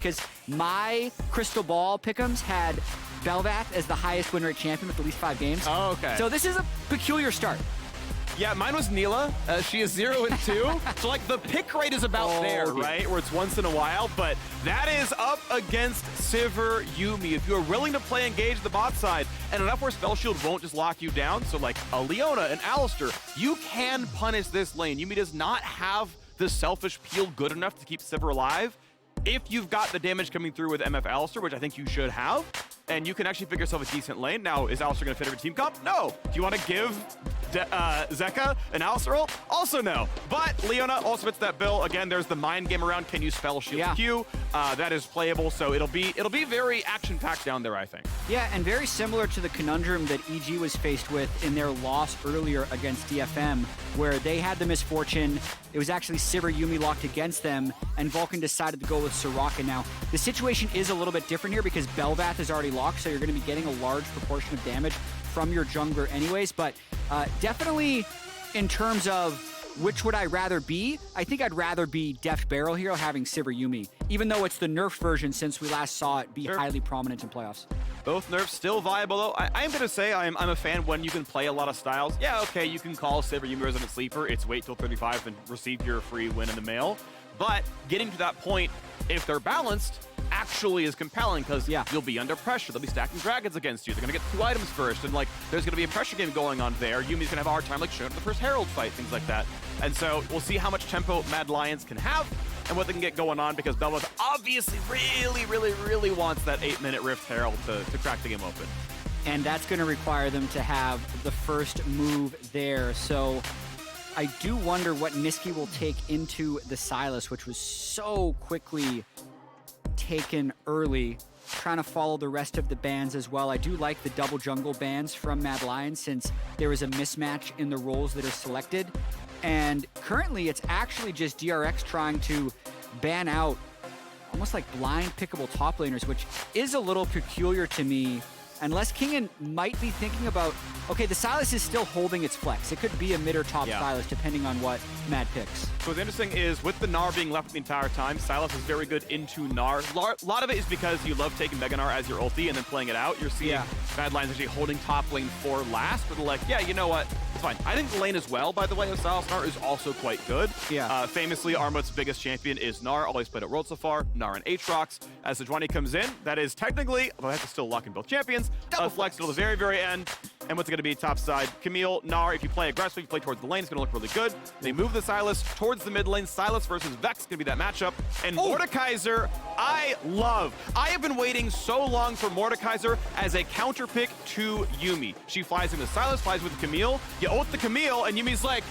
because my crystal ball pick'ems had BelVeth as the highest win rate champion with at least 5 games. Oh, okay. So this is a peculiar start. Yeah, mine was Neela. She is 0-2. So, like, the pick rate is about there, right? Where it's once in a while. But that is up against Sivir Yuumi. If you are willing to play engage the bot side, and enough where Spell Shield won't just lock you down, so like a Leona, an Alistar, you can punish this lane. Yuumi does not have the selfish peel good enough to keep Sivir alive. If you've got the damage coming through with MF Alistar, which I think you should have, and you can actually pick yourself a decent lane. Now, is Alistar going to fit every team comp? No. Do you want to give Zeka an Alistar ult? Also no. But Leona also fits that bill. Again, there's the mind game around, can you spell shield Q? That is playable, so it'll be very action-packed down there, I think. Yeah, and very similar to the conundrum that EG was faced with in their loss earlier against DFM, where they had the misfortune. It was actually Sivir Yuumi locked against them, and Vulcan decided to go with Soraka. Now, the situation is a little bit different here because BelVeth is already locked, so you're going to be getting a large proportion of damage from your jungler anyways, but definitely in terms of which would I rather be, I think I'd rather be Deft BeryL here having Sivir Yuumi, even though it's the nerfed version since we last saw it be highly prominent in playoffs. Both nerfs still viable, though. I am going to say I'm a fan when you can play a lot of styles. Yeah, okay, you can call Sivir Yuumi Resident Sleeper. It's wait till 35 and receive your free win in the mail. But getting to that point, if they're balanced, actually is compelling because you'll be under pressure. They'll be stacking dragons against you. They're going to get 2 items first, and like there's going to be a pressure game going on there. Yuumi's going to have a hard time like showing up the first Herald fight, things like that. And so we'll see how much tempo Mad Lions can have and what they can get going on because BelVeth obviously really wants that 8-minute Rift Herald to crack the game open. And that's going to require them to have the first move there. So I do wonder what Nisqy will take into the Sylas, which was so quickly taken early, trying to follow the rest of the bans as well. I do like the double jungle bans from Mad Lions since there is a mismatch in the roles that are selected. And currently it's actually just DRX trying to ban out almost like blind pickable top laners, which is a little peculiar to me. Unless Kingen might be thinking about, okay, the Sylas is still holding its flex. It could be a mid or top Sylas depending on what Mad picks. So what's interesting is with the Gnar being left the entire time, Sylas is very good into Gnar. A lot of it is because you love taking Mega Gnar as your ulti and then playing it out. You're seeing Mad Lions actually holding top lane for last, but they're like, yeah, you know what? It's fine. I think the lane as well, by the way, of Sylas Gnar is also quite good. Famously, Armut's biggest champion is Gnar, always played at World so far, Gnar and Aatrox. As Sejuani comes in, that is technically, although I have to still lock in both champions, flex till the very end. And what's it going to be top side? Camille, Gnar, if you play aggressively, you play towards the lane, it's going to look really good. They move the Sylas towards the mid lane. Sylas versus Vex is going to be that matchup. And Mordekaiser, I love. I have been waiting so long for Mordekaiser as a counter pick to Yuumi. She flies into Sylas, flies with Camille. You ult the Camille, and Yuumi's like,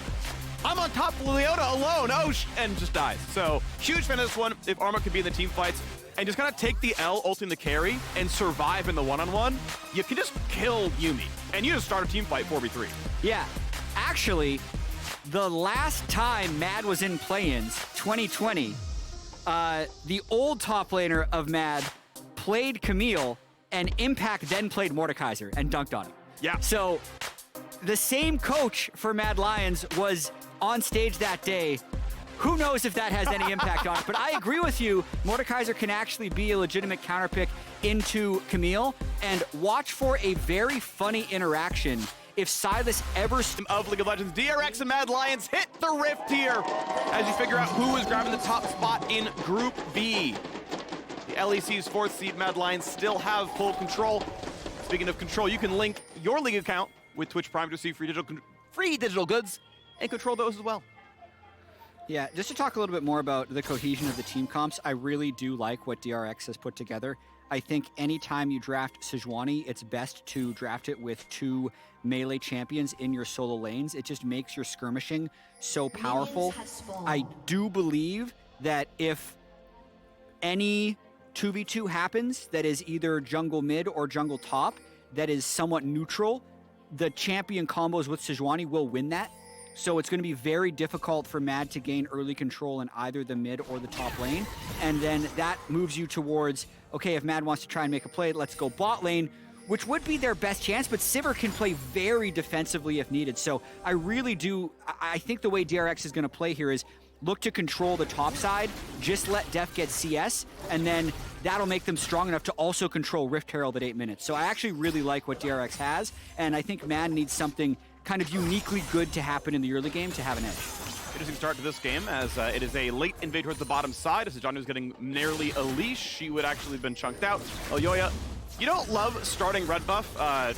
I'm on top of Leona alone, and just dies. So, huge fan of this one. If Armut could be in the team fights, and just kind of take the L, ulting the carry, and survive in the one-on-one, you can just kill Yuumi. And you just start a team fight 4v3. Yeah. Actually, the last time Mad was in play-ins, 2020, the old top laner of Mad played Camille, and Impact then played Mordekaiser and dunked on him. Yeah. So the same coach for Mad Lions was on stage that day. Who knows if that has any impact on it, but I agree with you. Mordekaiser can actually be a legitimate counterpick into Camille, and watch for a very funny interaction if Sylas ever... Of League of Legends, DRX and Mad Lions hit the rift here as you figure out who is grabbing the top spot in Group B. The LEC's 4th seed Mad Lions still have full control. Speaking of control, you can link your League account with Twitch Prime to receive free digital goods and control those as well. Yeah, just to talk a little bit more about the cohesion of the team comps, I really do like what DRX has put together. I think anytime you draft Sejuani, it's best to draft it with 2 melee champions in your solo lanes. It just makes your skirmishing so powerful. I do believe that if any 2v2 happens that is either jungle mid or jungle top that is somewhat neutral, the champion combos with Sejuani will win that. So it's going to be very difficult for Mad to gain early control in either the mid or the top lane. And then that moves you towards, okay, if Mad wants to try and make a play, let's go bot lane, which would be their best chance, but Sivir can play very defensively if needed. So I really do, I think the way DRX is going to play here is look to control the top side, just let Deft get CS, and then that'll make them strong enough to also control Rift Herald at 8 minutes. So I actually really like what DRX has, and I think Mad needs something kind of uniquely good to happen in the early game to have an edge. Interesting start to this game, as it is a late invade towards the bottom side. As Sejuani was getting nearly a leash, she would actually have been chunked out. Elyoya, you don't love starting red buff.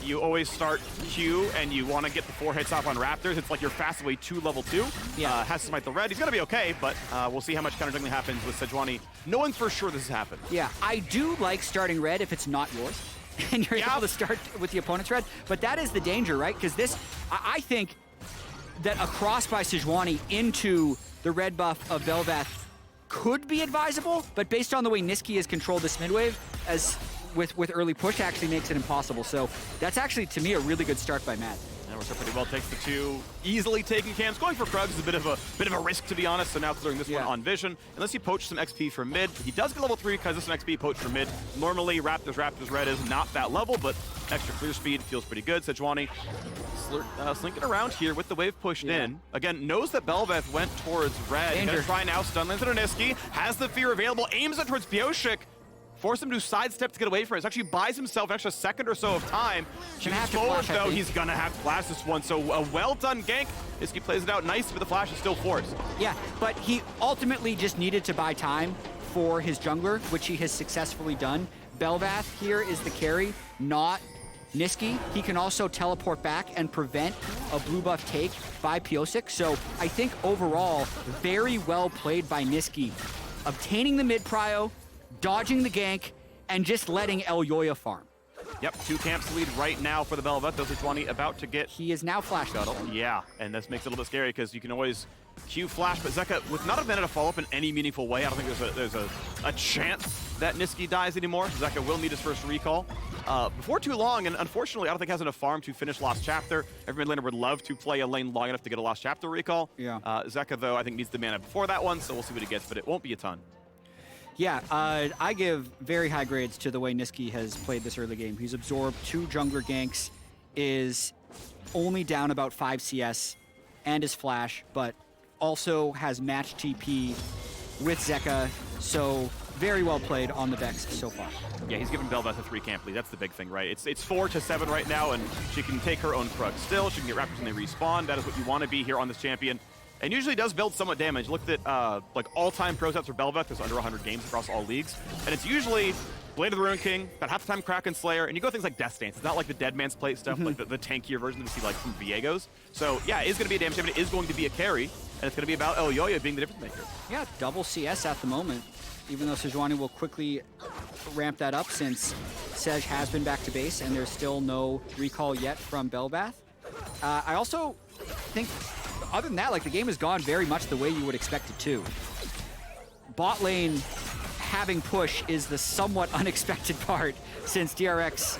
You always start Q, and you want to get the 4 hits off on Raptors. It's like your fast way to level 2. Yeah. Has to smite the red. He's going to be okay, but we'll see how much counter juggling happens with Sejuani, knowing for sure this has happened. Yeah, I do like starting red if it's not yours, and you're able to start with the opponent's red, but that is the danger, right? Because this, I think that a cross by Sejuani into the red buff of BelVeth could be advisable, but based on the way Nisqy has controlled this mid wave, as with early push, actually makes it impossible. So that's actually, to me, a really good start by Matt. And works out pretty well. Takes the 2 easily taken camps. Going for Krugs is a bit of a risk, to be honest. So now clearing this one on vision. Unless he poached some XP from mid, he does get level 3 because this is an XP poached from mid. Normally, Raptors red is not that level, but extra clear speed feels pretty good. Sejuani slinking around here with the wave pushed in. Again, knows that BelVeth went towards red. He's gonna try now. Stun lands into Nisqy. Has the fear available. Aims it towards Pyosik. Force him to sidestep to get away from it. He actually buys himself an extra second or so of time. He's forward, though. He's going to have to flash this one. So a well-done gank. Nisqy plays it out nice, but the flash is still forced. Yeah, but he ultimately just needed to buy time for his jungler, which he has successfully done. BelVeth here is the carry, not Nisqy. He can also teleport back and prevent a blue buff take by Pyosik. So I think overall, very well played by Nisqy. Obtaining the mid prio, dodging the gank, and just letting Elyoya farm. Yep, 2 camps lead right now for the BelVeth. Though Sejuani about to get... He is now flash scuttle. Yeah, and this makes it a little bit scary because you can always Q flash, but Zeka, with not a minute to follow up in any meaningful way, I don't think there's a chance that Nisqy dies anymore. Zeka will need his first recall before too long, and unfortunately, I don't think has enough farm to finish Lost Chapter. Every mid laner would love to play a lane long enough to get a Lost Chapter recall. Yeah. Zeka, though, I think needs the mana before that one, so we'll see what he gets, but it won't be a ton. Yeah, I give very high grades to the way Nisqy has played this early game. He's absorbed 2 jungler ganks, is only down about 5 CS, and his flash, but also has match TP with Zeka, so very well played on the Vex so far. Yeah, he's given BelVeth a 3 camp lead. That's the big thing, right? It's 4 to 7 right now, and she can take her own Krug still. She can get Raptors when they respawn. That is what you want to be here on this champion. And usually does build somewhat damage. Looked at like all-time pro sets for BelVeth. There's under 100 games across all leagues. And it's usually Blade of the Ruin King, about half the time Kraken Slayer, and you go things like Death Stance. It's not like the Dead Man's Plate stuff, like the tankier version that we see like from Viego's. So yeah, it is going to be a damage champion. It is going to be a carry, and it's going to be about Elyoya being the difference maker. Yeah, double CS at the moment, even though Sejuani will quickly ramp that up since Sej has been back to base, and there's still no recall yet from BelVeth. I also think, other than that, like the game has gone very much the way you would expect it to. Bot lane having push is the somewhat unexpected part since DRX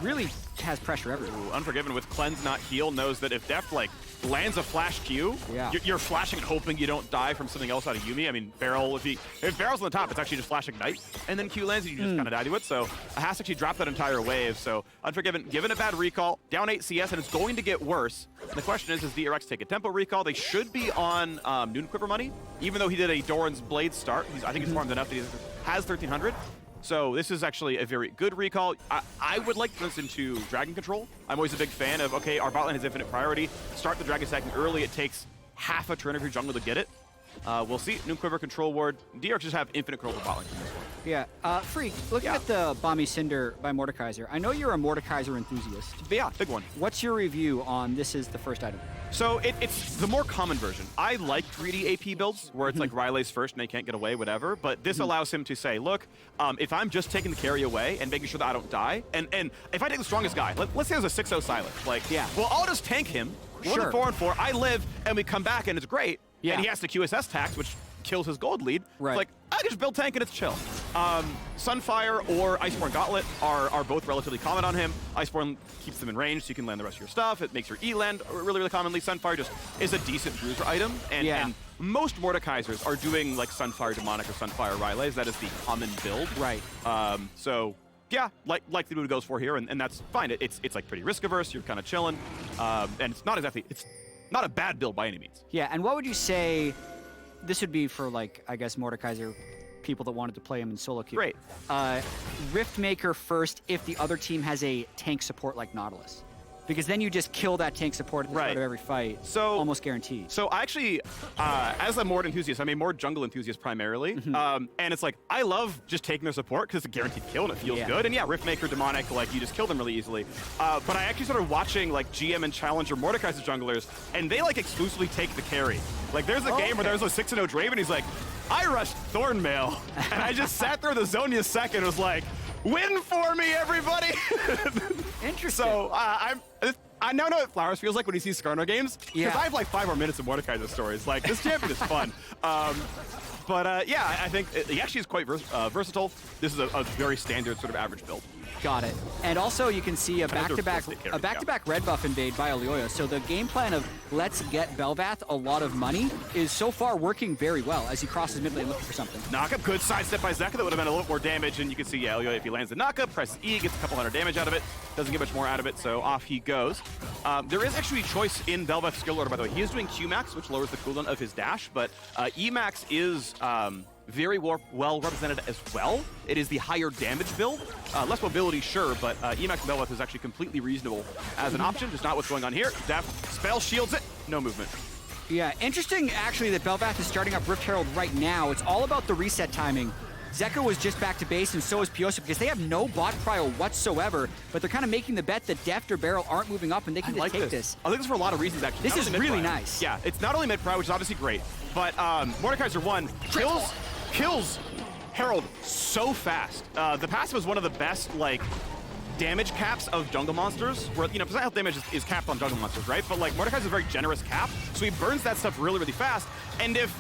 really has pressure everywhere. Ooh, Unforgiven with Cleanse Not Heal knows that if Deft like lands a flash Q, you're flashing and hoping you don't die from something else out of Yuumi. I mean, BeryL, if BeryL's on the top, it's actually just flash Ignite, and then Q lands and you just kind of die to it. So it has to actually drop that entire wave. So Unforgiven, given a bad recall, down 8 CS, and it's going to get worse. And the question is, does DRX take a tempo recall? They should be on Noon Quiver money, even though he did a Doran's Blade start. I think he's farmed enough that he has 1,300. So this is actually a very good recall. I would like to listen to Dragon Control. I'm always a big fan of, okay, our bot lane has infinite priority. Start the Dragon stacking early. It takes half a turn of your jungle to get it. We'll see. Noon Quiver, Control Ward. DRX just have infinite control of the bot lane from this one. Yeah. Phreak, looking at the Balmy Cinder by Mordekaiser, I know you're a Mordekaiser enthusiast. But yeah, big one. What's your review on this is the first item? So it's the more common version. I like greedy AP builds where it's like Riley's first and they can't get away, whatever. But this allows him to say, look, if I'm just taking the carry away and making sure that I don't die, and if I take the strongest guy, let's say there's a 6-0 Sylas. Like, well, I'll just tank him. We're 4-4. I live, and we come back, and it's great. Yeah. And he has the QSS tax, which kills his gold lead. Right. It's like, I can just build tank and it's chill. Sunfire or Iceborne Gauntlet are both relatively common on him. Iceborne keeps them in range so you can land the rest of your stuff. It makes your E land really, really commonly. Sunfire just is a decent bruiser item. And most Mordekaisers are doing like Sunfire Demonic or Sunfire Ryleys. That is the common build. Right. So yeah, like the dude goes for here, and that's fine. It's like pretty risk averse. You're kind of chilling, and it's not exactly not a bad build by any means. Yeah, and what would you say, this would be for, like, I guess, Mordekaiser people that wanted to play him in solo queue. Great. Riftmaker first if the other team has a tank support like Nautilus. Because then you just kill that tank support at the start of every fight. So almost guaranteed. So I actually, as a Mord enthusiast, I'm a Mord jungle enthusiast primarily. And it's like, I love just taking their support because it's a guaranteed kill and it feels good. And yeah, Riftmaker, Demonic, like you just kill them really easily. But I actually started watching like GM and Challenger Mordekaiser junglers, and they like exclusively take the carry. Like there's a game where there's a 6-0 Draven, he's like, I rushed Thornmail, and I just sat there the Zhonya second and was like, win for me, everybody! Interesting. So I now know what Flowers feels like when he sees Skarner games. Because I have like 5 more minutes of Mordekaiser stories. Like, this champion is fun. Yeah, I think he actually is quite versatile. This is a very standard sort of average build. Got it. And also you can see a back-to-back red buff invade by Elyoya. So the game plan of let's get BelVeth a lot of money is so far working very well as he crosses mid lane looking for something. Knockup, good sidestep by Zeka. That would have been a little more damage. And you can see, yeah, Elyoya, if he lands the knockup, presses E, gets a couple hundred damage out of it. Doesn't get much more out of it, so off he goes. There is actually choice in BelVeth's skill order, by the way. He is doing Q-Max, which lowers the cooldown of his dash, but E-Max is very well represented as well. It is the higher damage build. Less mobility, sure, but E-Max and BelVeth is actually completely reasonable as an option, just not what's going on here. Deft spell shields it, no movement. Yeah, interesting actually that BelVeth is starting up Rift Herald right now. It's all about the reset timing. Zeka was just back to base, and so is Pyosik, because they have no bot prio whatsoever, but they're kind of making the bet that Deft or BeryL aren't moving up, and they can just take this. I think this for a lot of reasons, actually. This is really nice. Yeah, it's not only mid-prio, which is obviously great, but Mordekaiser 1 kills Herald so fast. The passive is one of the best, like, damage caps of jungle monsters, where, you know, percent health damage is capped on jungle monsters, right? But, like, Mordekaiser is a very generous cap, so he burns that stuff really, really fast, and if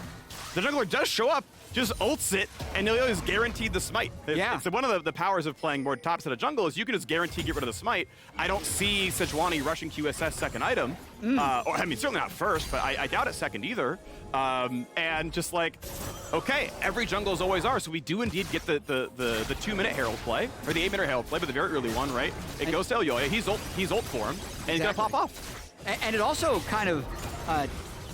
the jungler does show up, just ults it, and Elyoya is guaranteed the smite. It's one of the powers of playing more top set of jungle is you can just guarantee get rid of the smite. I don't see Sejuani rushing QSS second item, or I mean certainly not first, but I doubt it second either. And just like, okay, every jungles always are, so we do indeed get the 2-minute Herald play, or the 8-minute Herald play, but the very early one, right? It goes to Elyoya, he's ult for him, and he's gonna pop off. And it also kind of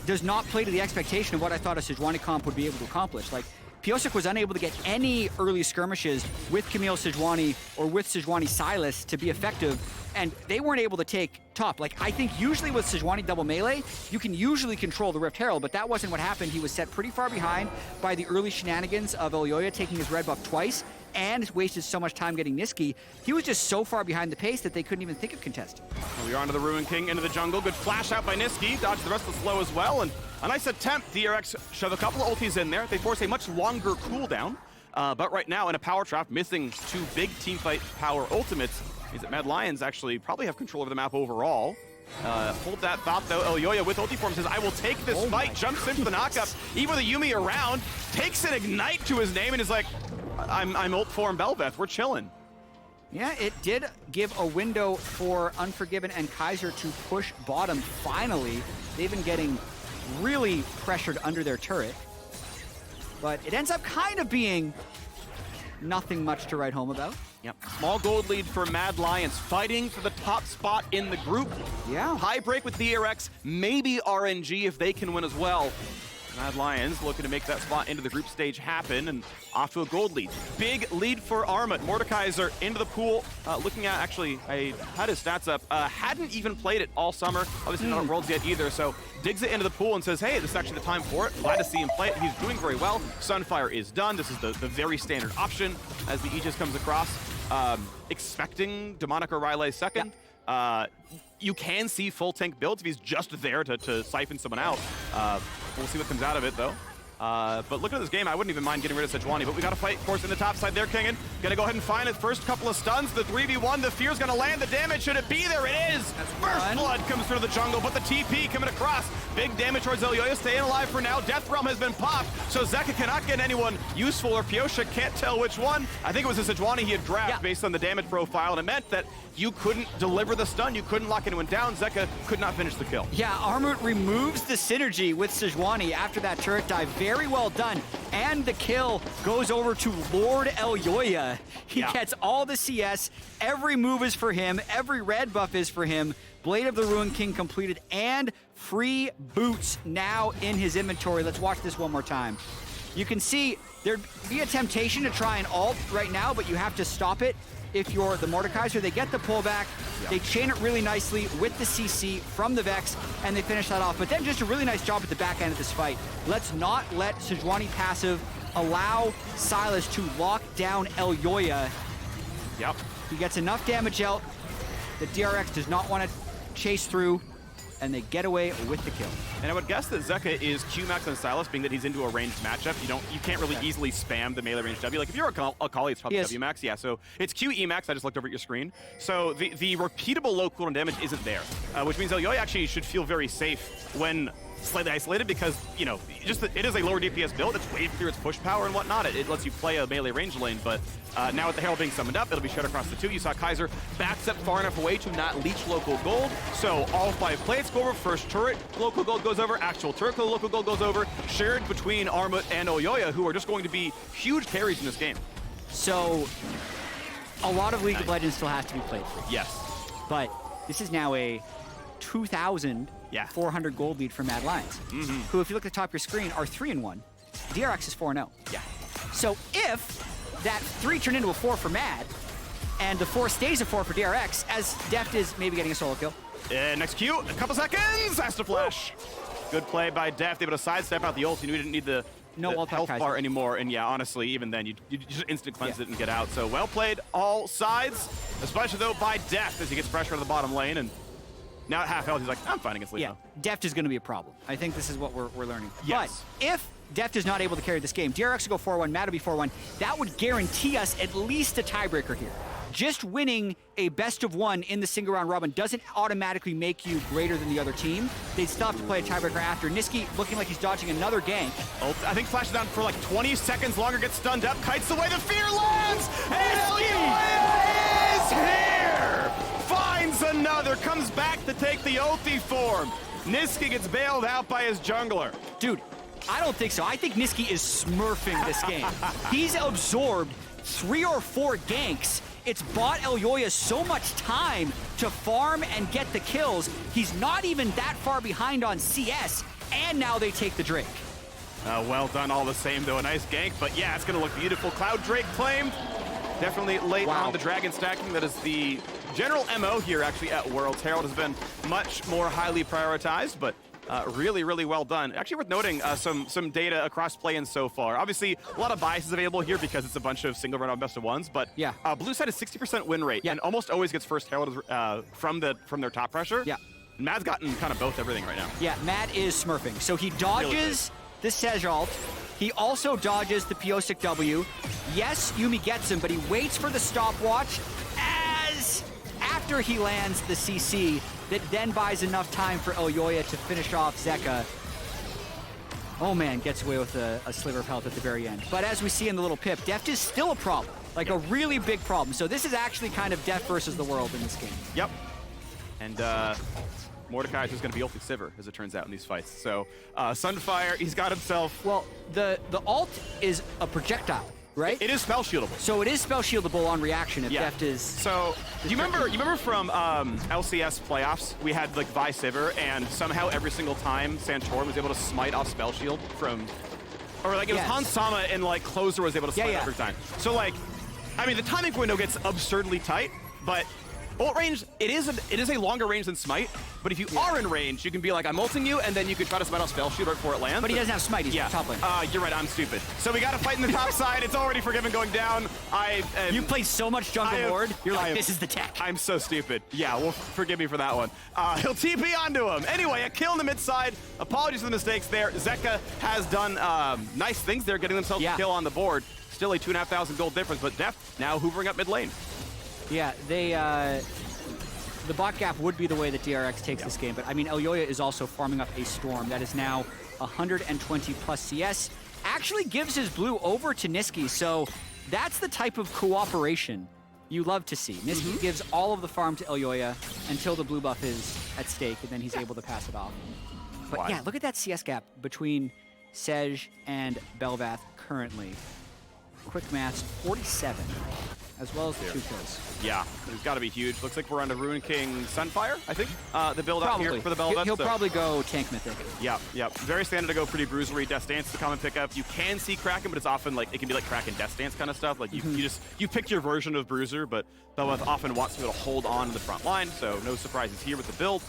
does not play to the expectation of what I thought a Sejuani comp would be able to accomplish. Like, Pyosik was unable to get any early skirmishes with Camille Sejuani or with Sejuani Sylas to be effective, and they weren't able to take top. Like, I think usually with Sejuani double melee, you can usually control the Rift Herald, but that wasn't what happened. He was set pretty far behind by the early shenanigans of Elyoya taking his red buff twice, and wasted so much time getting Nisqy. He was just so far behind the pace that they couldn't even think of contesting. We are onto the Ruin King, into the jungle. Good flash out by Nisqy, dodged the rest of the slow as well, and a nice attempt. DRX shove a couple of ultis in there. They force a much longer cooldown, but right now in a power trap, missing 2 big teamfight power ultimates, means that Mad Lions actually probably have control over the map overall. Hold that thought though. Elyoya with ulti form says, I will take this fight, jumps into the knockup, even with a Yuumi around, takes an ignite to his name, and is like, I'm ult form BelVeth, we're chilling. Yeah, it did give a window for Unforgiven and Kaiser to push bottom finally. They've been getting really pressured under their turret, but it ends up kind of being nothing much to write home about. Yep. Small gold lead for Mad Lions, fighting for the top spot in the group. Yeah. High break with DRX, maybe RNG if they can win as well. Mad Lions looking to make that spot into the group stage happen, and off to a gold lead. Big lead for Armut. Mordekaiser into the pool. Looking at, actually, I had his stats up. Hadn't even played it all summer. Obviously not on Worlds yet either, so digs it into the pool and says, hey, this is actually the time for it. Glad to see him play it. He's doing very well. Sunfire is done. This is the very standard option as the Aegis comes across. Expecting Demonic or Riley second. Yeah. You can see full tank builds if he's just there to siphon someone out. We'll see what comes out of it, though. But looking at this game, I wouldn't even mind getting rid of Sejuani, but we got to fight, of course, in the top side there, Kingen. Gonna go ahead and find his first couple of stuns. The 3v1, the fear's gonna land the damage. Should it be? There it is! First blood comes through the jungle, but the TP coming across. Big damage towards Elyoya, staying alive for now. Death Realm has been popped, so Zeka cannot get anyone useful, or Pyosik can't tell which one. I think it was a Sejuani he had grabbed based on the damage profile, and it meant that you couldn't deliver the stun, you couldn't lock anyone down. Zeka could not finish the kill. Yeah, Armut removes the synergy with Sejuani after that turret dive very very well done. And the kill goes over to Lord Elyoya. He gets all the CS. Every move is for him. Every red buff is for him. Blade of the Ruined King completed and free boots now in his inventory. Let's watch this one more time. You can see there'd be a temptation to try and ult right now, but you have to stop it if you're the Mordekaiser. They get the pullback, they chain it really nicely with the CC from the Vex, and they finish that off. But then just a really nice job at the back end of this fight. Let's not let Sejuani passive allow Sylas to lock down Elyoya. Yep. He gets enough damage out that DRX does not want to chase through, and they get away with the kill. And I would guess that Zeka is Q-max on Sylas, being that he's into a ranged matchup. You can't really easily spam the melee range W. Like if you're a Kali, it's probably W-max. Yeah, so it's Q-E-max. I just looked over at your screen. So the repeatable low cooldown damage isn't there, which means Elyoya actually should feel very safe when slightly isolated because, you know, it is a lower DPS build. It's way through its push power and whatnot. It lets you play a melee range lane, but now with the Herald being summoned up, it'll be spread across the two. You saw Kaiser backstep far enough away to not leech local gold. So all 5 plates go over. First turret, local gold goes over. Actual turret, local gold goes over. Shared between Armut and Elyoya, who are just going to be huge carries in this game. So a lot of League of Legends still has to be played for. Yes. But this is now a 2,400 gold lead for Mad Lions, who, if you look at the top of your screen, are 3-1. DRX is 4-0. Yeah. So if that 3 turned into a 4 for Mad, and the 4 stays a 4 for DRX, as Deft is maybe getting a solo kill. Next Q, a couple seconds, has to flash. Good play by Deft, able to sidestep out the ult. You knew he didn't need the health bar anymore, and yeah, honestly, even then, you just instant cleanse it and get out. So well played all sides, especially though by Deft as he gets pressure on the bottom lane, and now at half health, he's like, I'm fine against Leona. Yeah, Deft is going to be a problem. I think this is what we're learning. Yes. But if Deft is not able to carry this game, DRX will go 4-1, Mad will be 4-1. That would guarantee us at least a tiebreaker here. Just winning a best of 1 in the single round robin doesn't automatically make you greater than the other team. They still have to play a tiebreaker after. Nisqy looking like he's dodging another gank. Oh, I think flashes down for like 20 seconds longer, gets stunned up, kites away, the fear lands, and Elyoya is here! Finds another, comes back to take the ulti form. Nisqy gets bailed out by his jungler. Dude, I don't think so. I think Nisqy is smurfing this game. He's absorbed 3 or 4 ganks. It's bought Elyoya so much time to farm and get the kills. He's not even that far behind on CS, and now they take the Drake. Well done all the same, though. A nice gank, but yeah, it's going to look beautiful. Cloud Drake claimed. Definitely late on the dragon stacking. That is the general MO here, actually, at Worlds. Herald has been much more highly prioritized, but really, really well done. Actually worth noting some data across play-ins so far. Obviously, a lot of biases available here because it's a bunch of single run-on best of ones, but blue side is 60% win rate and almost always gets first Herald from their top pressure. Yeah. And Mad's gotten kind of both everything right now. Yeah, Mad is smurfing. So he dodges the Sej ult. He also dodges the Pyosik W. Yes, Yuumi gets him, but he waits for the stopwatch after he lands the CC that then buys enough time for Elyoya to finish off Zeka. Oh man, gets away with a sliver of health at the very end. But as we see in the little pip, Deft is still a problem, like a really big problem. So this is actually kind of Deft versus the world in this game. Yep. And Mordekaiser is going to be ulti Sivir, as it turns out, in these fights. So Sunfire, he's got himself... Well, the ult is a projectile, right? It is spell shieldable. So it is spell shieldable on reaction if Deft is... So, do you remember from LCS playoffs, we had like Vi Sivir, and somehow every single time Santorum was able to smite off spell shield from... Or like it was Hans Sama and like Closer was able to smite every time. So like, I mean, the timing window gets absurdly tight, but ult range, it is a longer range than smite, but if you are in range, you can be like, I'm ulting you, and then you can try to smite off spell shield right before it lands. But he doesn't have smite, he's top lane. You're right, I'm stupid. So we got to fight in the top side. It's already Forgiven going down. You play so much jungle Lord, you're like, this is the tech. I'm so stupid. Yeah, well, forgive me for that one. He'll TP onto him. Anyway, a kill in the mid side. Apologies for the mistakes there. Zeka has done nice things there, getting themselves a kill on the board. Still a 2,500 gold difference, but Deft now hoovering up mid lane. Yeah, the bot gap would be the way that DRX takes this game, but I mean, Elyoya is also farming up a Storm that is now 120 plus CS. Actually gives his blue over to Nisqy, so that's the type of cooperation you love to see. Nisqy gives all of the farm to Elyoya until the blue buff is at stake, and then he's able to pass it off. But yeah, look at that CS gap between Sej, and BelVeth currently. Quick maths, 47, as well as the 2 kills. Yeah, it's got to be huge. Looks like we're on a Ruin King Sunfire, I think. The build out here for the BelVeth. He'll probably go tank mythic. Yeah. Very standard to go pretty bruisery. Death Stance to common pickup. You can see Kraken, but it's often like, it can be like Kraken Death Stance kind of stuff. Like you pick your version of bruiser, but BelVeth often wants to be able to hold on in the front line, so no surprises here with the build.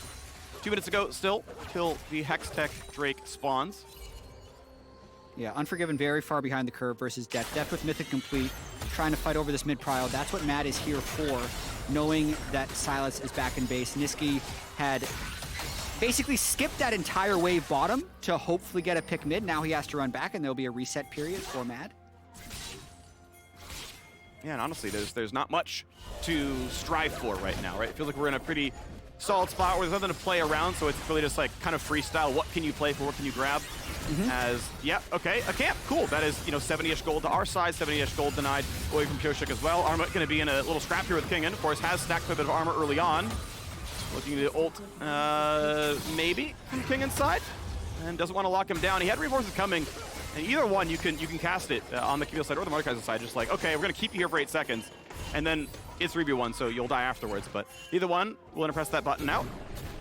2 minutes ago still, till the Hextech Drake spawns. Yeah, Unforgiven very far behind the curve versus Deft. Deft with Mythic complete, trying to fight over this mid-prio. That's what Matt is here for, knowing that Sylas is back in base. Nisqy had basically skipped that entire wave bottom to hopefully get a pick mid. Now he has to run back, and there'll be a reset period for Mad. Yeah, and honestly, there's not much to strive for right now, right? I feel like we're in a pretty solid spot where there's nothing to play around, so it's really just like kind of freestyle. What can you play for? What can you grab? Okay, a camp, cool. That is, 70-ish gold to our side, 70-ish gold denied away from Pyosik as well. Armut going to be in a little scrap here with Kingen. Of course, has stacked a bit of armor early on. Looking to ult, maybe from Kingen's side, and doesn't want to lock him down. He had reinforcements coming, and either one you can cast it on the Camille side or the Mordekaiser side. Just like, okay, we're going to keep you here for 8 seconds, and then it's 3v1, so you'll die afterwards. But either one, we're going to press that button out,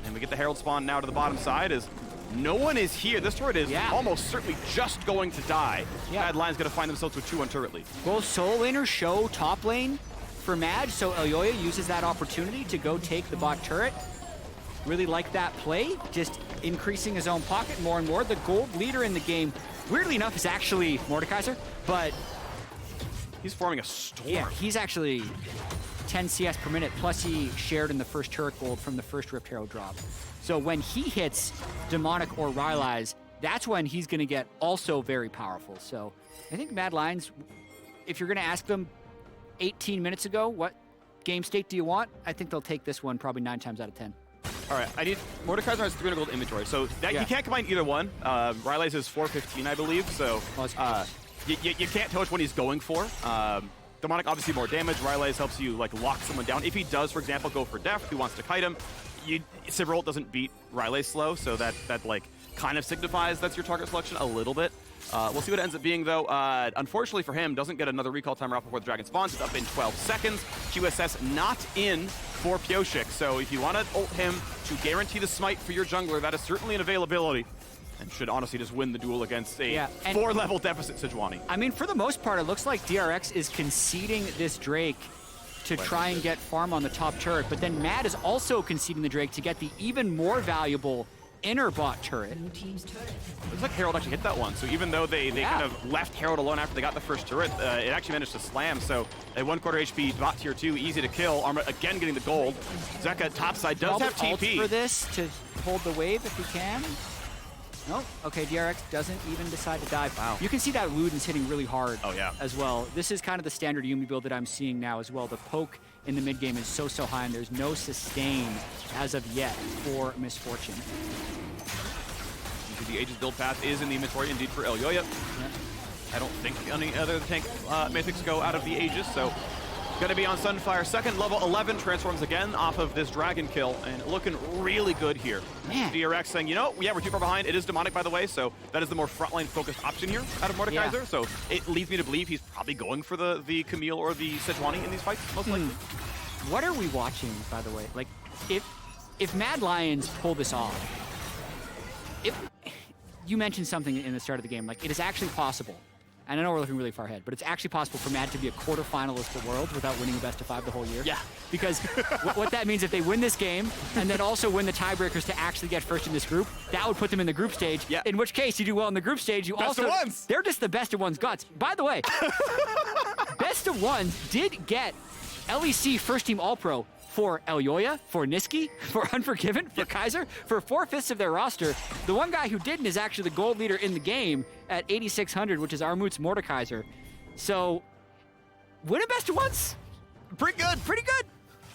and we get the Herald spawn now to the bottom side as no one is here. This turret is almost certainly just going to die. Mad Lion's going to find themselves with 2 on turret lead. Both solo laners show top lane for Mad, so Elyoya uses that opportunity to go take the bot turret. Really like that play, just increasing his own pocket more and more. The gold leader in the game, weirdly enough, is actually Mordekaiser, but he's forming a storm. Yeah, he's actually 10 CS per minute, plus he shared in the first turret gold from the first Rift Herald drop. So when he hits Demonic or Rylai's, that's when he's going to get also very powerful. So I think Mad Lions, if you're going to ask them 18 minutes ago, what game state do you want? I think they'll take this one probably 9 times out of 10. All right, Mordekaiser has 300 gold inventory, so that, you can't combine either one. Rylai's is 415, I believe, so you can't tell which one he's going for. Demonic obviously more damage. Rylai's helps you like lock someone down. If he does, for example, go for Deft, who wants to kite him, Sivir ult doesn't beat Rylai's slow, so that like kind of signifies that's your target selection a little bit. We'll see what it ends up being, though. Unfortunately for him, doesn't get another recall timer out before the dragon spawns. It's up in 12 seconds. QSS not in for Pyosik, so if you want to ult him to guarantee the smite for your jungler, that is certainly an availability. And should honestly just win the duel against a 4-level deficit Sejuani. I mean, for the most part, it looks like DRX is conceding this Drake to try and get farm on the top turret, but then Mad is also conceding the Drake to get the even more valuable inner bot turret. Looks like Herald actually hit that one, so even though they kind of left Herald alone after they got the first turret, it actually managed to slam, so a 1/4 HP bot tier 2, easy to kill. Armut again getting the gold. Zeka topside does have TP. For this to hold the wave if he can. Nope. Okay, DRX doesn't even decide to dive. Wow. You can see that Luden's hitting really hard as well. This is kind of the standard Yuumi build that I'm seeing now as well. The poke in the mid game is so high, and there's no sustain as of yet for Misfortune. The Aegis build path is in the inventory indeed for Elyoya. I don't think any other tank mythics go out of the Aegis, so going to be on Sunfire. Second, level 11, transforms again off of this dragon kill, and looking really good here. Man. DRX saying, we're too far behind. It is Demonic, by the way, so that is the more frontline focused option here out of Mordekaiser. So it leads me to believe he's probably going for the Camille or the Sejuani in these fights, most likely. What are we watching, by the way? Like, if Mad Lions pull this off, you mentioned something in the start of the game, like it is actually possible. And I know we're looking really far ahead, but it's actually possible for Mad to be a quarterfinalist at Worlds without winning a best of 5 the whole year. Yeah. Because what that means, if they win this game and then also win the tiebreakers to actually get first in this group, that would put them in the group stage. Yeah. In which case, you do well in the group stage. You best also of ones. They're just the best of one's guts. By the way, best of ones did get LEC first team All-Pro for Elyoya, for Nisqy, for Unforgiven, for Kaiser, for 4/5 of their roster. The one guy who didn't is actually the gold leader in the game at 8,600, which is Armut's Mordekaiser. So, winning best of ones? Pretty good. Pretty good.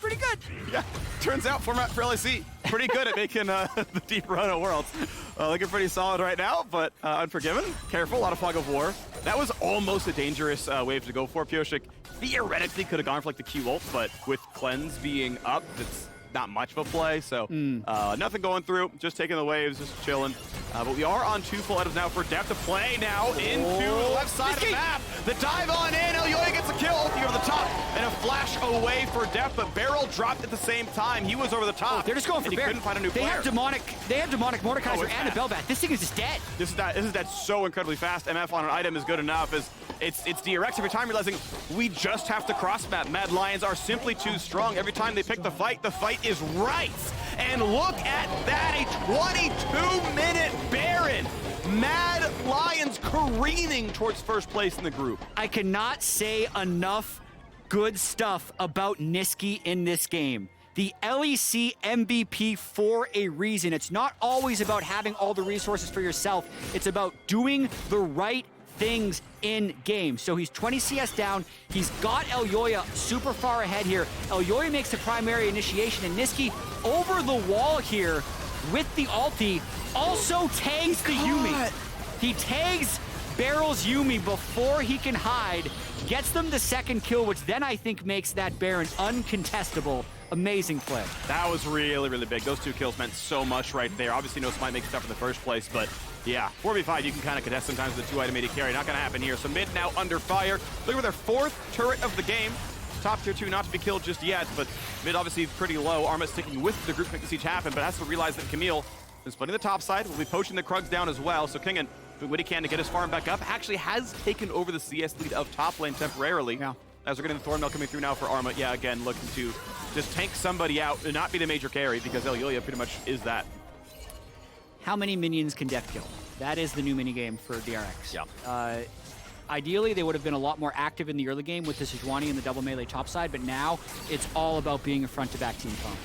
Pretty good. Yeah, turns out format for LEC, pretty good at making the deep run of Worlds. Looking pretty solid right now, but Unforgiven, careful, a lot of fog of war. That was almost a dangerous wave to go for. Pyosik theoretically could have gone for like the Q ult, but with Cleanse being up, it's not much of a play, so nothing going through, just taking the waves, just chilling. But we are on 2 full items now for Deft to play now into the left side of the map. The dive on in, Elyoya gets a kill, ulti over the top, and a flash away for Deft, but BeryL dropped at the same time. He was over the top. They're just going for he couldn't find a new player. They have demonic mordekaiser and a BelVeth. This thing is just dead. This is dead so incredibly fast. MF on an item is good enough. It's DRX every time realizing we just have to cross map. Mad Lions are simply too strong. Every time they pick the fight is right. And look at that, a 22-minute Baron. Mad Lions careening towards first place in the group. I cannot say enough good stuff about Nisqy in this game. The LEC MVP for a reason. It's not always about having all the resources for yourself. It's about doing the right things in game. So he's 20 CS down. He's got Elyoya super far ahead here. Elyoya makes the primary initiation, and Nisqy over the wall here with the ulti also tags the Yuumi. He tags BeryL's Yuumi before he can hide, gets them the second kill, which then I think makes that Baron uncontestable. Amazing play. That was really, really big. Those 2 kills meant so much right there. Obviously, no Smite makes it up in the first place, but yeah, 4v5, you can kind of contest sometimes with a 2-item AD carry. Not going to happen here. So mid now under fire. Look at their 4th turret of the game. Top tier 2 not to be killed just yet, but mid obviously pretty low. Armut sticking with the group to make the siege happen, but has to realize that Camille is splitting the top side. Will be poaching the Krugs down as well. So Kingen doing what he can to get his farm back up. Actually has taken over the CS lead of top lane temporarily. Yeah. As we're getting the Thornmail coming through now for Armut. Yeah, again, looking to just tank somebody out and not be the major carry, because Elyoya pretty much is that. How many minions can Deft kill? That is the new minigame for DRX. Yeah. Ideally, they would have been a lot more active in the early game with the Sejuani and the double melee topside, but now it's all about being a front-to-back team comp.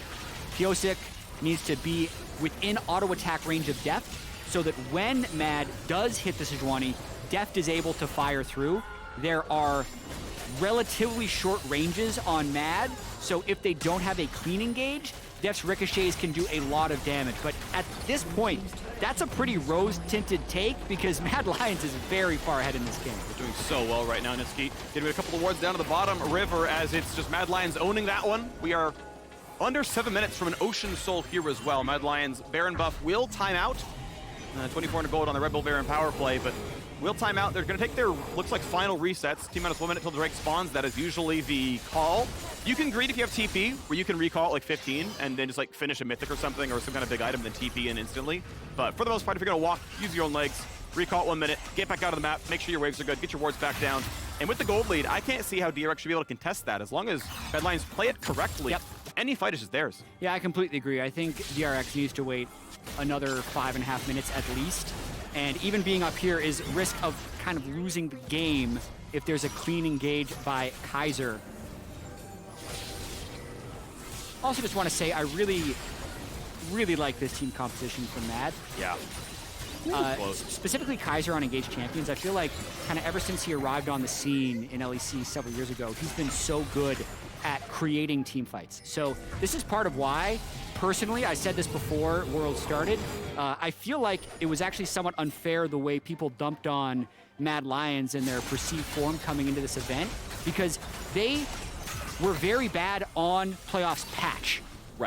Pyosik needs to be within auto-attack range of Deft so that when Mad does hit the Sejuani, Deft is able to fire through. There are relatively short ranges on Mad, so if they don't have a clean engage, Deft's ricochets can do a lot of damage. But at this point, that's a pretty rose-tinted take because Mad Lions is very far ahead in this game. They're doing so well right now, Nisqy. Getting a couple of wards down to the bottom river as it's just Mad Lions owning that one. We are under 7 minutes from an Ocean Soul here as well. Mad Lions Baron buff will time out. 2,400 gold on the Red Bull Baron power play, but will time out. They're going to take their, looks like, final resets. T-minus 1 minute till Drake spawns. That is usually the call. You can greed if you have TP, where you can recall at like 15 and then just like finish a mythic or something or some kind of big item, then TP in instantly. But for the most part, if you're going to walk, use your own legs, recall at 1 minute, get back out of the map, make sure your waves are good, get your wards back down. And with the gold lead, I can't see how DRX should be able to contest that. As long as Mad Lions play it correctly, any fight is just theirs. Yeah, I completely agree. I think DRX needs to wait another 5.5 minutes at least. And even being up here is risk of kind of losing the game if there's a clean engage by Kaiser. Also just want to say I really, really like this team composition from Mad. Yeah. Specifically Kaiser on engaged champions. I feel like kind of ever since he arrived on the scene in LEC several years ago, he's been so good at creating team fights. So this is part of why, personally, I said this before World started, I feel like it was actually somewhat unfair the way people dumped on Mad Lions and their perceived form coming into this event, because they were very bad on playoffs patch,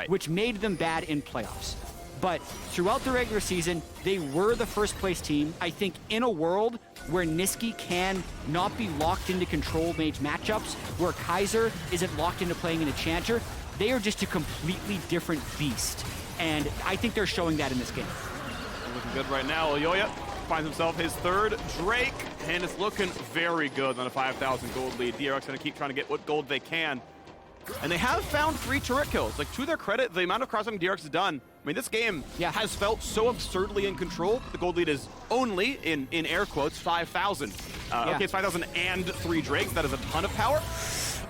which made them bad in playoffs. But throughout the regular season, they were the first place team. I think in a world where Nisqy can not be locked into control mage matchups, where Kaiser isn't locked into playing an enchanter, they are just a completely different beast. And I think they're showing that in this game. Looking good right now. Elyoya finds himself his 3rd Drake, and it's looking very good on a 5,000 gold lead. DRX gonna keep trying to get what gold they can. And they have found 3 turret kills. Like, to their credit, the amount of crossing DRX has done, I mean, this game has felt so absurdly in control. The gold lead is only, in air quotes, 5,000. Okay, it's 5,000 and 3 Drakes. That is a ton of power.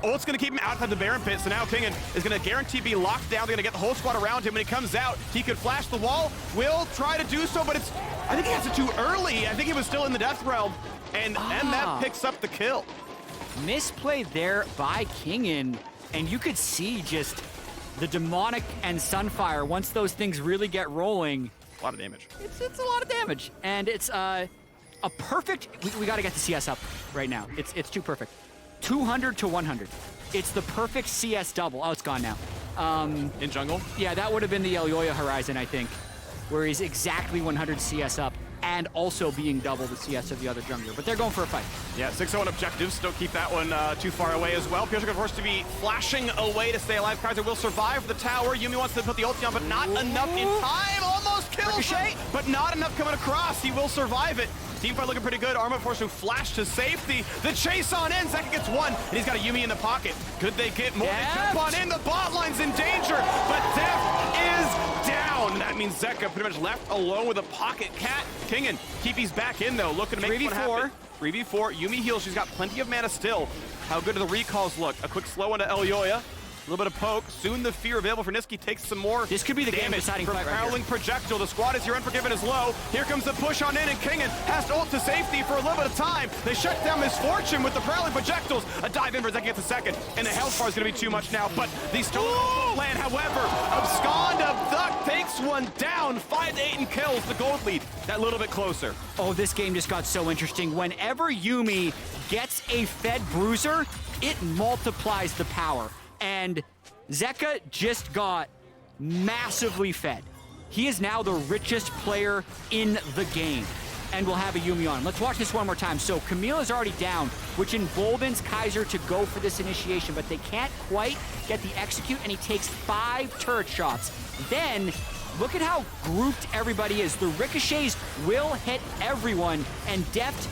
Oh, it's going to keep him outside the Baron pit, so now Kingen is going to guarantee be locked down. They're going to get the whole squad around him. When he comes out, he could flash the wall. Will try to do so, but it's, I think he has it too early. I think he was still in the Death Realm, and that picks up the kill. Misplay there by Kingen, and you could see just the demonic and Sunfire, once those things really get rolling. A lot of damage. It's a lot of damage, and it's a perfect, we got to get the CS up right now. It's too perfect. 200 to 100. It's the perfect CS double. Oh, it's gone now. In jungle? Yeah, that would have been the Elyoya horizon, I think. where he's exactly 100 CS up and also being double the CS of the other jungler. But they're going for a fight. Yeah, 6-0 objectives. Don't keep that one too far away as well. Pyosik, forced to be flashing away to stay alive. Kaiser will survive the tower. Yuumi wants to put the ulti on, but not enough in time. Almost kills him, but not enough coming across. He will survive it. Teamfight looking pretty good. Armut forced to flash to safety. The chase on in. Zeka gets one, and he's got a Yuumi in the pocket. Could they get more? They jump on in. The bot line's in danger, but Deft is down. That means Zeka pretty much left alone with a pocket cat. Kingen, Keepy's back in though, looking to make one happen. 3v4. Yuumi heals. She's got plenty of mana still. How good do the recalls look? A quick slow into Elyoya. A little bit of poke. Soon the fear available for Nisqy takes some more. This could be the game deciding fight right Prowling projectile. The squad is here. Unforgiven is low. Here comes the push on in, and Kingen has to ult to safety for a little bit of time. They shut down Misfortune with the prowling projectiles. A dive in for Zeka gets a second, and the health bar is going to be too much now. But these stolen land, however, Abscond of Duck takes one down. 5-8 and kills the gold lead. That little bit closer. Oh, this game just got so interesting. Whenever Yuumi gets a fed bruiser, it multiplies the power. And Zeka just got massively fed. He is now the richest player in the game and will have a Yuumi on him. Let's watch this one more time. So Camille is already down, which emboldens Kaiser to go for this initiation, but they can't quite get the execute, and he takes 5 turret shots. Then, look at how grouped everybody is. The ricochets will hit everyone, and Deft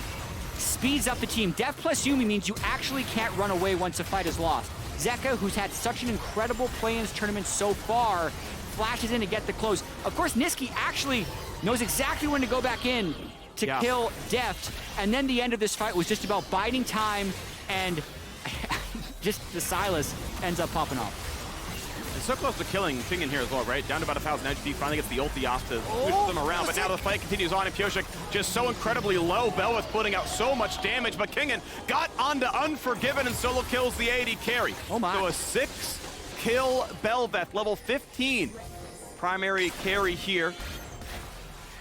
speeds up the team. Deft plus Yuumi means you actually can't run away once a fight is lost. Zeka, who's had such an incredible play-ins tournament so far, flashes in to get the close. Of course, Nisqy actually knows exactly when to go back in to kill Deft, and then the end of this fight was just about biding time, and just the Sylas ends up popping off. And so close to killing Kingen here as well, right? Down to about 1,000 HP, finally gets the ulti off to push them around, but now the fight continues on, and Pyosik just so incredibly low. BelVeth putting out so much damage, but Kingen got onto Unforgiven and solo kills the AD carry. Oh my. So a 6-kill BelVeth, level 15 primary carry here.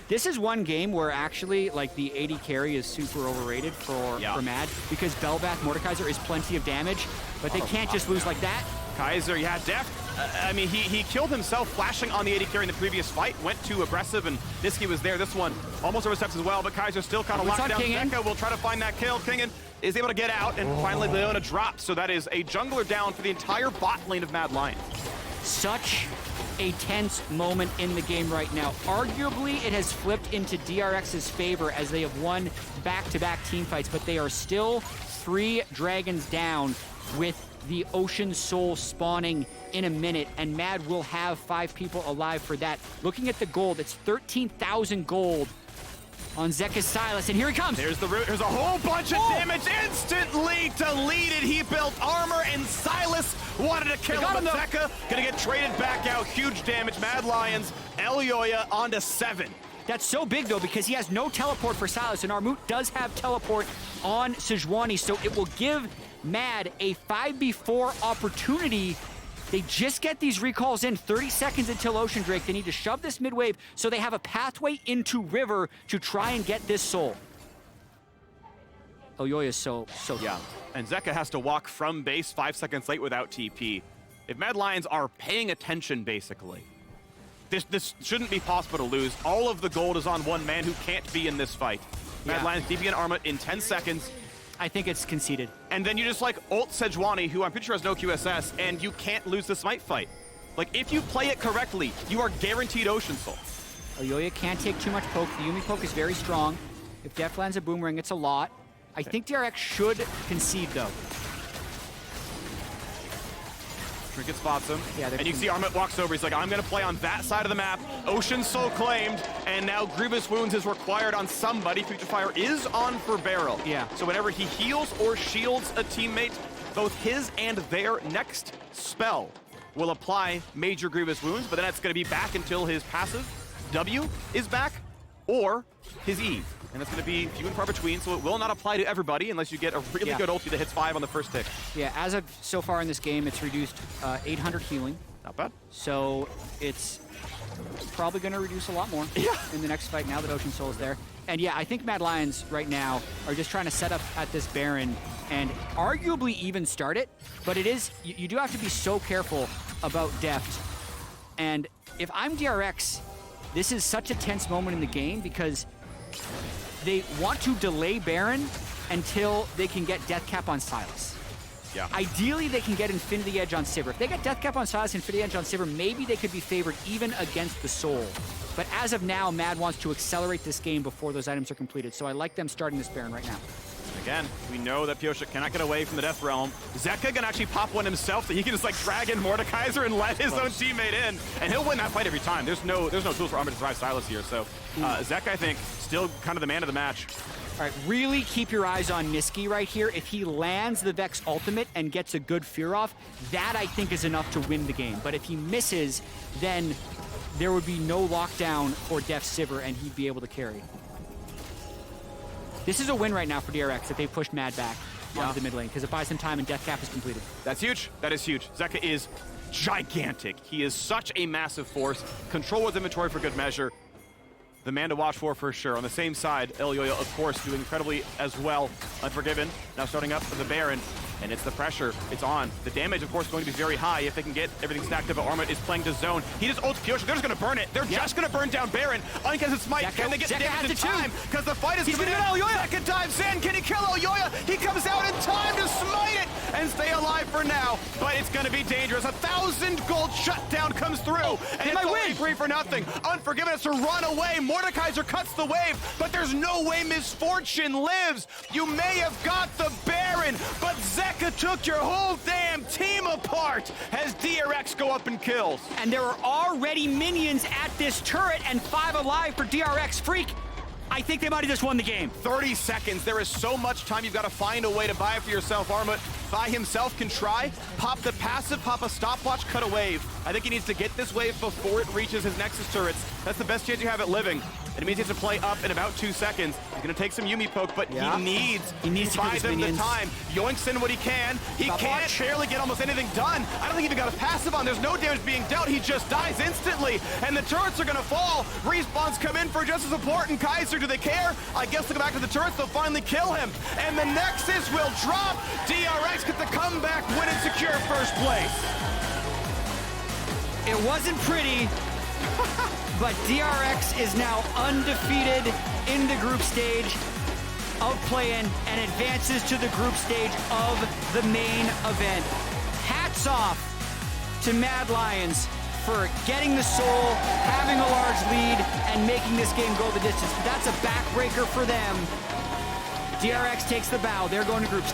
This is one game where actually, like, the AD carry is super overrated for Mad, because BelVeth, Mordekaiser is plenty of damage, but they can't just lose like that. Kaiser, yeah, Deft. I mean, he killed himself flashing on the AD carry in the previous fight, went too aggressive, and Nisqy was there. This one almost oversteps as well, but Kaiser still kind of locked down. Zeka will try to find that kill. Kingen is able to get out, and finally Leona drops. So that is a jungler down for the entire bot lane of Mad Lions. Such a tense moment in the game right now. Arguably, it has flipped into DRX's favor as they have won back-to-back team fights, but they are still 3 dragons down with the Ocean Soul spawning in a minute, and Mad will have 5 people alive for that. Looking at the gold, it's 13,000 gold on Zeka's Sylas, and here he comes. There's the root. There's a whole bunch of damage instantly deleted. He built armor, and Sylas wanted to kill him, but Zeka gonna get traded back out. Huge damage. Mad Lions, Elyoya onto 7. That's so big, though, because he has no teleport for Sylas, and Armut does have teleport on Sejuani, so it will give Mad a 5v4 opportunity. They just get these recalls in 30 seconds until Ocean Drake. They need to shove this mid wave so they have a pathway into River to try and get this soul. Elyoya is so yeah. And Zeka has to walk from base 5 seconds late without TP. If Mad Lions are paying attention, basically, this shouldn't be possible to lose. All of the gold is on one man who can't be in this fight. Mad Lions DP and Armut in 10 seconds. I think it's conceded. And then you just like ult Sejuani, who I'm pretty sure has no QSS, and you can't lose the smite fight. Like, if you play it correctly, you are guaranteed Ocean Soul. Elyoya can't take too much poke. The Yuumi poke is very strong. If Deft lands a boomerang, it's a lot. I think DRX should concede, though. Trinket spots him, yeah, and you see Armut walks over. He's like, I'm going to play on that side of the map. Ocean Soul claimed, and now Grievous Wounds is required on somebody. Future Fire is on for BeryL. Yeah. So whenever he heals or shields a teammate, both his and their next spell will apply major Grievous Wounds, but then it's going to be back until his passive W is back, or his E. And it's going to be few and far between, so it will not apply to everybody unless you get a really good ulti that hits 5 on the first tick. Yeah, as of so far in this game, it's reduced 800 healing. Not bad. So it's probably going to reduce a lot more in the next fight now that Ocean Soul is there. And yeah, I think Mad Lions right now are just trying to set up at this Baron and arguably even start it, but it is, you do have to be so careful about Deft. And if I'm DRX, this is such a tense moment in the game because they want to delay Baron until they can get Death Cap on Sylas. Yeah. Ideally, they can get Infinity Edge on Sivir. If they get Death Cap on Sylas, Infinity Edge on Sivir, maybe they could be favored even against the Soul. But as of now, Mad wants to accelerate this game before those items are completed. So I like them starting this Baron right now. Again, we know that Pyosik cannot get away from the Death Realm. Zeka can actually pop one himself so he can just like drag in Mordekaiser and let his own teammate in. And he'll win that fight every time. There's no tools for Armut to survive Sylas here. So Zeka, I think, still kind of the man of the match. All right, really keep your eyes on Nisqy right here. If he lands the Vex ultimate and gets a good fear off, that I think is enough to win the game. But if he misses, then there would be no lockdown for Deft Sivir and he'd be able to carry. This is a win right now for DRX that they've pushed Mad back onto the mid lane because it buys them time and Death Cap is completed. That's huge. That is huge. Zeka is gigantic. He is such a massive force. Control his inventory for good measure. The man to watch for sure. On the same side, Elyoya, of course, doing incredibly as well. Unforgiven, now starting up for the Baron. And it's the pressure. It's on. The damage, of course, is going to be very high if they can get everything stacked up. But Armut is playing to zone. He just ults Pyosik. They're just going to burn it. They're just going to burn down Baron. Uncontested smite. Can they get damage in time? Because the fight is coming in. Elyoya. Zeka dives in. Can he kill Elyoya? He comes out in time to smite it and stay alive for now. But it's going to be dangerous. 1,000 gold shutdown comes through. And it's only 3 for nothing. Unforgiven has to run away. Mordekaiser cuts the wave. But there's no way Misfortune lives. You may have got the Baron, but Zeka took your whole damn team apart as DRX go up in kills. And there are already minions at this turret and 5 alive for DRX. Phreak, I think they might have just won the game. 30 seconds. There is so much time. You've got to find a way to buy it for yourself. Armut by himself can try, pop the passive, pop a stopwatch, cut a wave. I think he needs to get this wave before it reaches his Nexus turrets. That's the best chance you have at living. And it means he has to play up in about 2 seconds. He's going to take some Yuumi poke, but he needs to buy them the time. Yoinks in what he can. He can't barely get almost anything done. I don't think he even got a passive on. There's no damage being dealt. He just dies instantly. And the turrets are going to fall. Respawns come in for just as important. Kaiser, do they care? I guess they'll go back to the turrets. They'll finally kill him. And the Nexus will drop. DRX get the comeback win and secure first place. It wasn't pretty. But DRX is now undefeated in the group stage of play-in and advances to the group stage of the main event. Hats off to Mad Lions for getting the soul, having a large lead, and making this game go the distance. That's a backbreaker for them. DRX takes the bow. They're going to group stage.